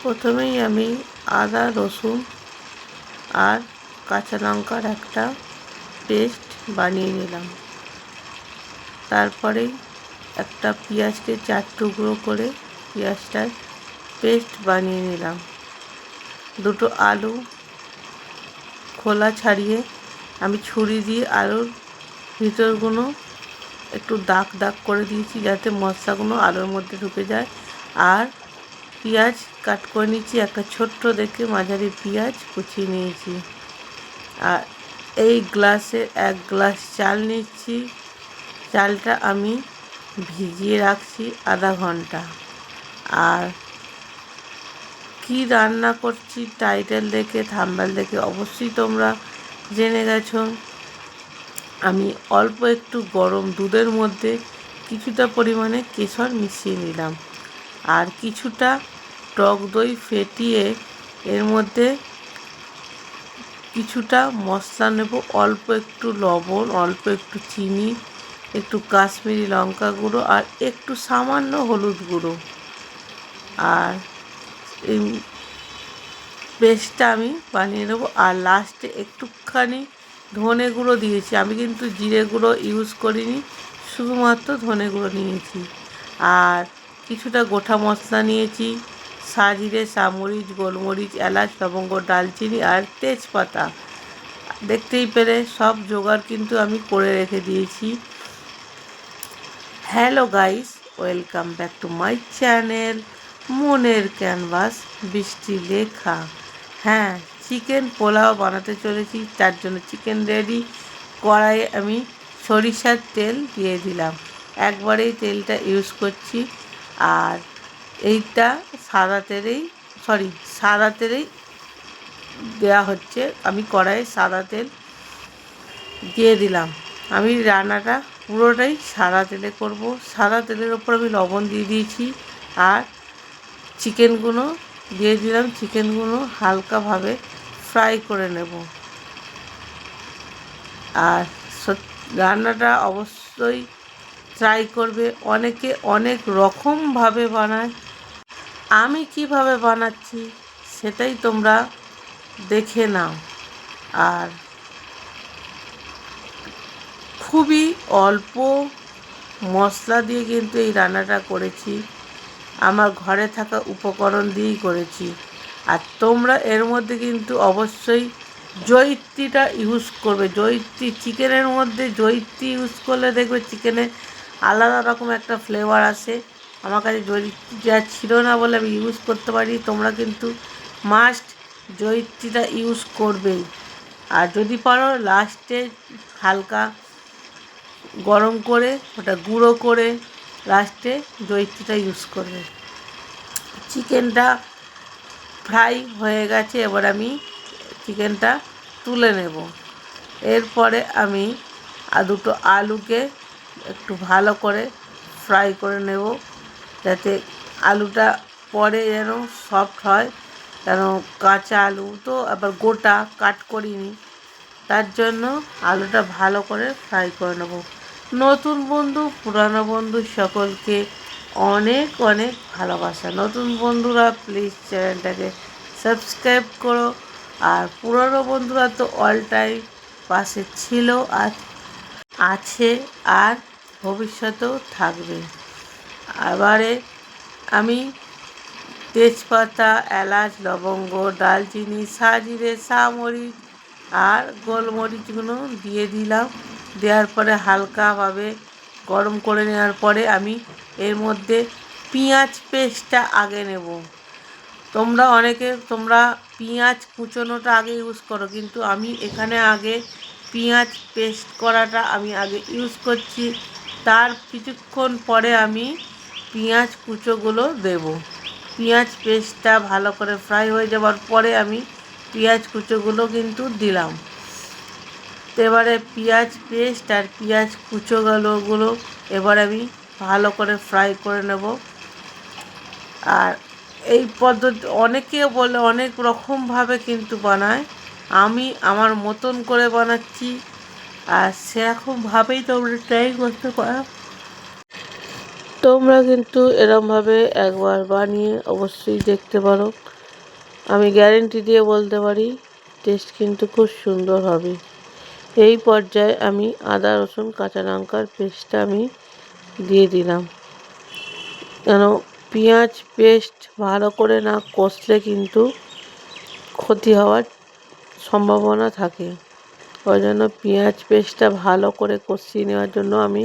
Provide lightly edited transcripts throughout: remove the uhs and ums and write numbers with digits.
প্রথমেই আমি আদা রসুন আর কাঁচা লঙ্কার একটা পেস্ট বানিয়ে নিলাম। তারপরেই একটা পেঁয়াজকে 4 টুকরো করে পেঁয়াজটার পেস্ট বানিয়ে নিলাম। দুটো আলু খোলা ছাড়িয়ে আমি ছুরি দিয়ে আলুর ভিতরগুলো একটু দাগ দাগ করে দিয়েছি, যাতে মশলাগুলো আলুর মধ্যে ঢুকে যায়। আর পেঁয়াজ কাট করে নিচ্ছি, একটা ছোট্ট দেখে মাঝারি পেঁয়াজ কুচিয়ে নিয়েছি। আর এই গ্লাসে 1 গ্লাস চাল নিচ্ছি। চালটা আমি ভিজিয়ে রাখছি আধা ঘন্টা। আর কি রান্না করছি টাইটেল দেখে থাম্বনেল দেখে অবশ্যই তোমরা জেনে গেছো। আমি অল্প একটু গরম দুধের মধ্যে কিছুটা পরিমাণে কেশর মিশিয়ে নিলাম। আর কিছুটা টক দই ফেটিয়ে এর মধ্যে কিছুটা মশলা নেব, অল্প একটু লবণ, অল্প একটু চিনি, একটু কাশ্মীরি লঙ্কা গুঁড়ো আর একটু সামান্য হলুদ গুঁড়ো। আর এই পেস্টটা আমি বানিয়ে নেবো। আর লাস্টে একটুখানি ধনে গুঁড়ো দিয়েছি, আমি কিন্তু জিরে গুঁড়ো ইউজ করিনি, শুধুমাত্র ধনে গুঁড়ো নিয়েছি। আর কিছুটা গোটা মশলা নিয়েছি, সাজিরে সামরিচ, গোলমরিচ, এলাচ, লবঙ্গ, দালচিনি আর তেজপাতা। দেখতেই পেলে সব জোগাড় কিন্তু আমি করে রেখে দিয়েছি। Hello guys, welcome back to my channel মনের ক্যানভাস বৃষ্টি লেখা। হ্যাঁ, চিকেন পোলাও বানাতে চলেছি, তার জন্য চিকেন রেডি। কড়াইয়ে আমি সরিষার তেল দিয়ে দিলাম, একবারেই তেলটা ইউজ করছি। আর এইটা সাদা তেলেই দেওয়া হচ্ছে। আমি কড়াইয়ে সাদা তেল দিয়ে দিলাম। আমি রান্নাটা পুরোটাই সাদা তেলে করব। সাদা তেলের ওপর আমি লবণ দিয়ে দিয়েছি আর চিকেনগুলো দিয়ে দিলাম। চিকেনগুলো হালকাভাবে ফ্রাই করে নেব। আর রান্নাটা অবশ্যই ট্রাই করবে। অনেকে অনেক রকমভাবে বানায়, আমি কিভাবে বানাচ্ছি সেটাই তোমরা দেখে নাও। আর খুবই অল্প মশলা দিয়ে কিন্তু এই রান্নাটা করেছি, আমার ঘরে থাকা উপকরণ দিয়েই করেছি। আর তোমরা এর মধ্যে কিন্তু অবশ্যই জয়িত্রীটা ইউজ করবে। জয়িত্রী চিকেনের মধ্যে জয়িত্রী ইউজ করলে দেখবে চিকেনে আলাদা রকম একটা ফ্লেভার আসে। আমার কাছে জয়িত্রীটা ছিল না বলে আমি ইউজ করতে পারি। তোমরা কিন্তু মাস্ট জয়িত্রীটা ইউজ করবেই। আর যদি পারো লাস্টে হালকা গরম করে ওটা গুঁড়ো করে লাস্টে জয়িত্রীটা ইউজ করবে। চিকেনটা ফ্রাই হয়ে গেছে, এবার আমি চিকেনটা তুলে নেব। এরপরে আমি দুটো আলুকে একটু ভালো করে ফ্রাই করে নেব, যাতে আলুটা পরে যেন সফট হয়। কেন কাঁচা আলু তো আবার গোটা কাট করিনি, তার জন্য আলুটা ভালো করে ফ্রাই করে নেব। নতুন বন্ধু পুরানো বন্ধু সকলকে অনেক অনেক ভালোবাসা। নতুন বন্ধুরা প্লিজ চ্যানেলটাকে সাবস্ক্রাইব করো। আর পুরানো বন্ধুরা তো অল টাইম পাশে ছিল, আর আছে, আর ভবিষ্যতেও থাকবে। এবারে আমি তেজপাতা, এলাচ, লবঙ্গ, দালচিনি, সাজিরে সামরিচ আর গোলমরিচগুলো দিয়ে দিলাম। দেওয়ার পরে হালকাভাবে গরম করে নেওয়ার পরে আমি এর মধ্যে পেঁয়াজ পেস্টটা আগে নেব। তোমরা পেঁয়াজ কুচোনোটা আগে ইউজ করো, কিন্তু আমি এখানে আগে পেঁয়াজ পেস্ট করাটা আমি আগে ইউজ করছি। তার কিছুক্ষণ পরে আমি পেঁয়াজ কুচোগুলো দেব। পেঁয়াজ পেস্টটা ভালো করে ফ্রাই হয়ে যাওয়ার পরে আমি পেঁয়াজ কুচোগুলো কিন্তু দিলাম। তো এবারে পেঁয়াজ পেস্ট আর পেঁয়াজ কুচোগুলো এবার আমি ভালো করে ফ্রাই করে নেব। আর এই পদ্ধতি অনেকে বলে অনেক রকমভাবে কিন্তু বানায়, আমি আমার মতন করে বানাচ্ছি। আর সেরকমভাবেই তোমরা ট্রাই করতে পারো। তোমরা কিন্তু এরমভাবে একবার বানিয়ে অবশ্যই দেখতে পারো। আমি গ্যারেন্টি দিয়ে বলতে পারি টেস্ট কিন্তু খুব সুন্দর হবে। এই পর্যায়ে আমি আদা রসুন কাঁচা লঙ্কার পেস্টটা আমি দিয়ে দিলাম, কেন পেঁয়াজ পেস্ট ভালো করে না কষলে কিন্তু ক্ষতি হওয়ার সম্ভাবনা থাকে। ওই জন্য পেঁয়াজ পেস্টটা ভালো করে কষিয়ে নেওয়ার জন্য আমি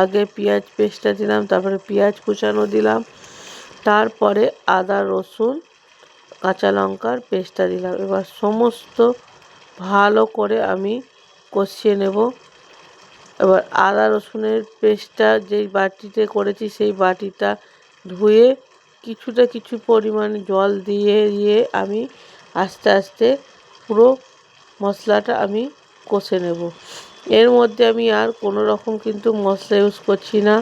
আগে পেঁয়াজ পেস্টটা দিলাম, তারপরে পেঁয়াজ কুচানো দিলাম, তারপরে আদা রসুন কাঁচা লঙ্কার পেস্টটা দিলাম। এবার সমস্ত ভালো করে আমি কষিয়ে নেব। এবার আদা রসুনের পেস্টটা যেই বাটিতে করেছি সেই বাটিটা ধুয়ে কিছু পরিমাণে জল দিয়ে আমি আস্তে আস্তে পুরো মশলাটা আমি কষে নেব। এর মধ্যে আমি আর কোনো রকম কিন্তু মশলা ইউজ করছি না।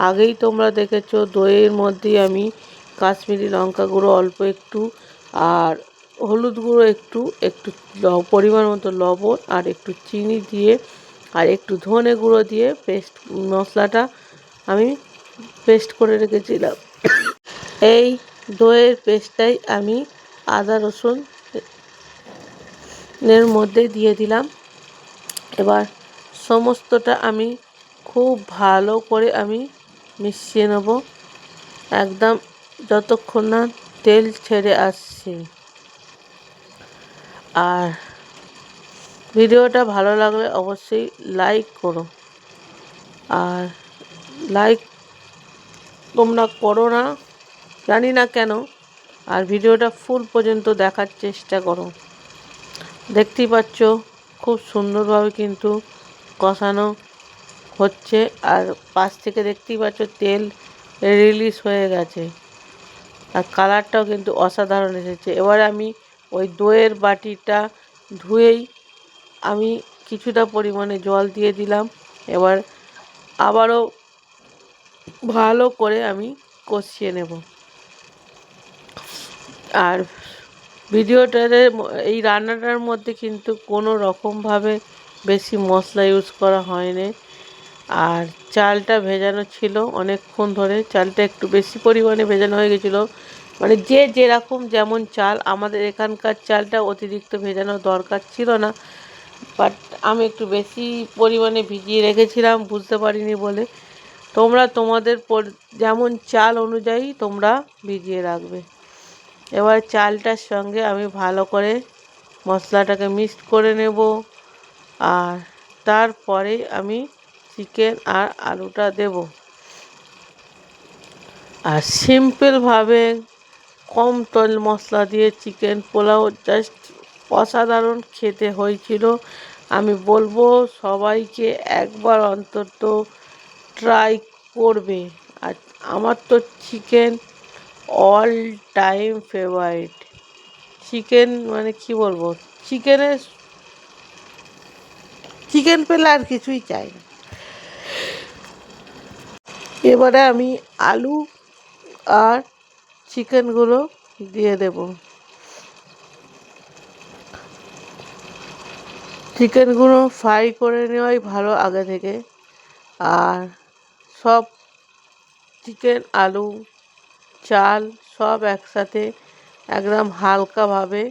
আগেই তোমরা দেখেছো দইয়ের মধ্যেই আমি কাশ্মীরি লঙ্কা গুঁড়ো অল্প একটু আর হলুদ গুঁড়ো একটু পরিমাণ মতো লবণ আর একটু চিনি দিয়ে আর একটু ধনে গুঁড়ো দিয়ে মশলাটা আমি পেস্ট করে রেখেছিলাম। এই দইয়ের পেস্টটাই আমি আদা রসুনের মধ্যে দিয়ে দিলাম। এবার সমস্তটা আমি খুব ভালো করে আমি মিশিয়ে নেব একদম যতক্ষণ না তেল ছেড়ে আসছে। আর ভিডিওটা ভালো লাগলে অবশ্যই লাইক করো, আর লাইক তোমরা করো না জানি না কেন, আর ভিডিওটা ফুল পর্যন্ত দেখার চেষ্টা করো। দেখতেই পাচ্ছ খুব সুন্দরভাবে কিন্তু কষানো হচ্ছে, আর পাশ থেকে দেখতেই পাচ্ছ তেল রিলিজ হয়ে গেছে, আর কালারটাও কিন্তু অসাধারণ এসেছে। এবার আমি ওই দইয়ের বাটিটা ধুয়েই আমি কিছুটা পরিমাণে জল দিয়ে দিলাম। এবার আবারও ভালো করে আমি কষিয়ে নেব। আর ভিডিওটাতে এই রান্নাটার মধ্যে কিন্তু কোনো রকমভাবে বেশি মশলা ইউজ করা হয়নি। আর চালটা ভেজানো ছিল অনেকক্ষণ ধরে, চালটা একটু বেশি পরিমাণে ভেজানো হয়ে গেছিলো। মানে যে যেরকম যেমন চাল, আমাদের এখানকার চালটা অতিরিক্ত ভেজানোর দরকার ছিল না, বাট আমি একটু বেশি পরিমাণে ভিজিয়ে রেখেছিলাম বুঝতে পারিনি বলে। তোমরা তোমাদের যেমন চাল অনুযায়ী তোমরা ভিজিয়ে রাখবে। এবার চালটার সঙ্গে আমি ভালো করে মশলাটাকে মিক্সড করে নেব, আর তারপরে আমি চিকেন আর আলুটা দেব। আর সিম্পলভাবে কম তেল মশলা দিয়ে চিকেন পোলাও জাস্ট অসাধারণ খেতে হয়েছিল। আমি বলবো সবাইকে একবার অন্তত ট্রাই করবে। আর আমার তো chicken all time favourite. Chicken মানে কি বলবো, চিকেন পেলে আর কিছুই চাই না। এবারে আমি আলু আর চিকেনগুলো দিয়ে দেব। চিকেনগুলো ফ্রাই করে নেওয়াই ভালো আগে থেকে। আর সব চিকেন আলু চাল সব একসাথে একদম হালকাভাবে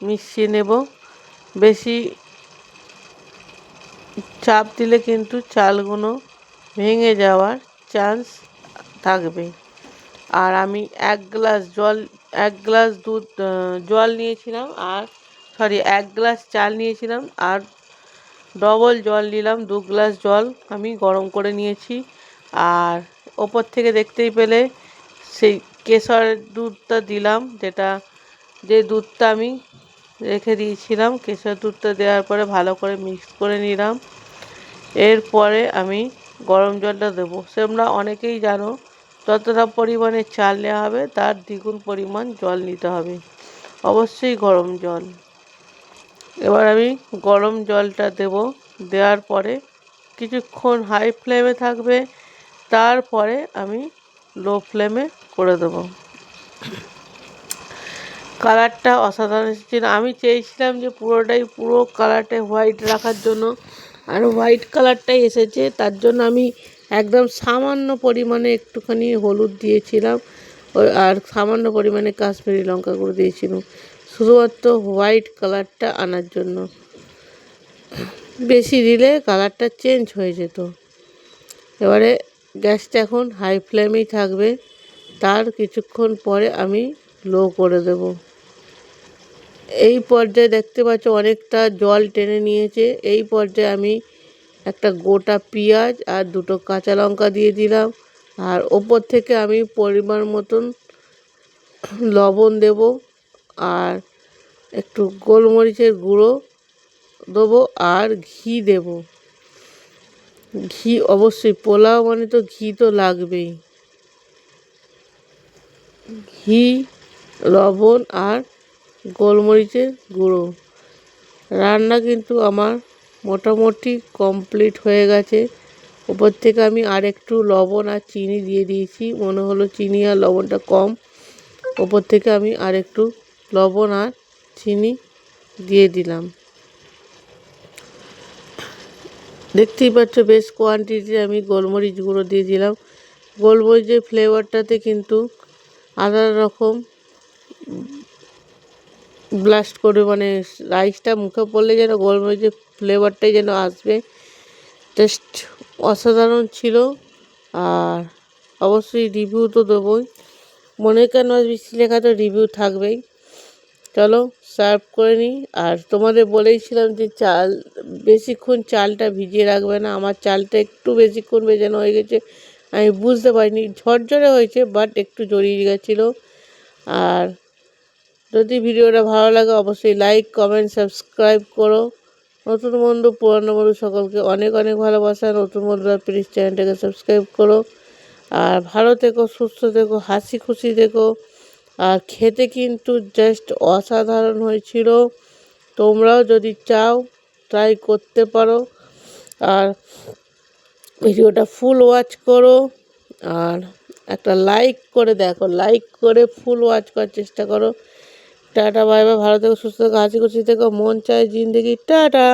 মিশিয়ে নেব। বেশি চাপ দিলে কিন্তু চালগুলো ভেঙে যাওয়ার চান্স থাকবে। আর আমি এক গ্লাস জল নিয়েছিলাম, আর এক গ্লাস চাল নিয়েছিলাম আর ডবল জল নিলাম, 2 গ্লাস জল আমি গরম করে নিয়েছি। আর ওপর থেকে দেখতেই পেলে সেই কেশরের দুধটা দিলাম, যে দুধটা আমি রেখে দিয়েছিলাম। কেশর দুধটা দেওয়ার পরে ভালো করে মিক্স করে নিলাম। এরপরে আমি গরম জলটা দেবো। তোমরা অনেকেই জানো যতটা পরিমাণে চাল নেওয়া হবে তার দ্বিগুণ পরিমাণ জল নিতে হবে, অবশ্যই গরম জল। এবার আমি গরম জলটা দেব, দেওয়ার পরে কিছুক্ষণ হাই ফ্লেমে থাকবে, তারপরে আমি লো ফ্লেমে করে দেবো। কালারটা অসাধারণ এসেছিল। আমি চেয়েছিলাম যে পুরো কালারটা হোয়াইট রাখার জন্য, আর হোয়াইট কালারটাই এসেছে। তার জন্য আমি একদম সামান্য পরিমাণে একটুখানি হলুদ দিয়েছিলাম, আর সামান্য পরিমাণে কাশ্মীরি লঙ্কা গুঁড়ো দিয়েছিলাম, শুধুমাত্র হোয়াইট কালারটা আনার জন্য। বেশি দিলে কালারটা চেঞ্জ হয়ে যেত। এবারে গ্যাসটা এখন হাই ফ্লেমেই থাকবে, তার কিছুক্ষণ পরে আমি লো করে দেব। এই পর্যায়ে দেখতে পাচ্ছ অনেকটা জল টেনে নিয়েছে। এই পর্যায়ে আমি একটা গোটা পেঁয়াজ আর দুটো কাঁচা লঙ্কা দিয়ে দিলাম, আর ওপর থেকে আমি পরিমাণ মতন লবণ দেব, আর একটু গোলমরিচের গুঁড়ো দেবো, আর ঘি দেব। ঘি অবশ্যই, পোলাও মানে তো ঘি তো লাগবেই। ঘি, লবণ আর গোলমরিচের গুঁড়ো। রান্না কিন্তু আমার মোটামুটি কমপ্লিট হয়ে গেছে। উপর থেকে আমি আর একটু লবণ আর চিনি দিয়ে দিয়েছি, মনে হলো চিনি আর লবণটা কম। উপর থেকে আমি আর একটু লবণ আর চিনি দিয়ে দিলাম। দেখতেই পাচ্ছ বেশ কোয়ান্টিটি আমি গোলমরিচ গুঁড়ো দিয়ে দিলাম। গোলমরিচের ফ্লেভারটাতে কিন্তু আলাদা রকম ব্লাস্ট করে, মানে রাইসটা মুখে পড়লে যেন গোলমরিচের ফ্লেভারটাই যেন আসবে। টেস্ট অসাধারণ ছিল। আর অবশ্যই রিভিউ তো দেবই, মনে কেন বেশি লেখা তো রিভিউ থাকবেই। চলো সার্ভ করে নিই। আর তোমাদের বলেইছিলাম যে চাল বেশিক্ষণ চালটা ভিজিয়ে রাখবে না। আমার চালটা একটু বেশিক্ষণ ভেজানো হয়ে গেছে, আমি বুঝতে পারিনি। ঝরঝরে হয়েছে, বাট একটু জড়িয়ে গেছিলো। আর যদি ভিডিওটা ভালো লাগে অবশ্যই লাইক, কমেন্ট, সাবস্ক্রাইব করো। নতুন বন্ধু, পুরনো বন্ধু সকলকে অনেক অনেক ভালোবাসা। নতুন বন্ধুরা প্লিজ চ্যানেলটাকে সাবস্ক্রাইব করো। আর ভালো থেকো, সুস্থ থেকো, হাসি খুশি থেকো। আর খেতে কিন্তু জাস্ট অসাধারণ হয়েছিল। তোমরাও যদি চাও ট্রাই করতে পারো। আর ভিডিওটা ফুল ওয়াচ করো, আর একটা লাইক করে দেখো, লাইক করে ফুল ওয়াচ করার চেষ্টা করো। টাটা, বাই বাই, ভালো থেকো, সুস্থ থেকো, হাসি খুশি থেকো, মন চায় জিন্দেগি। টাটা।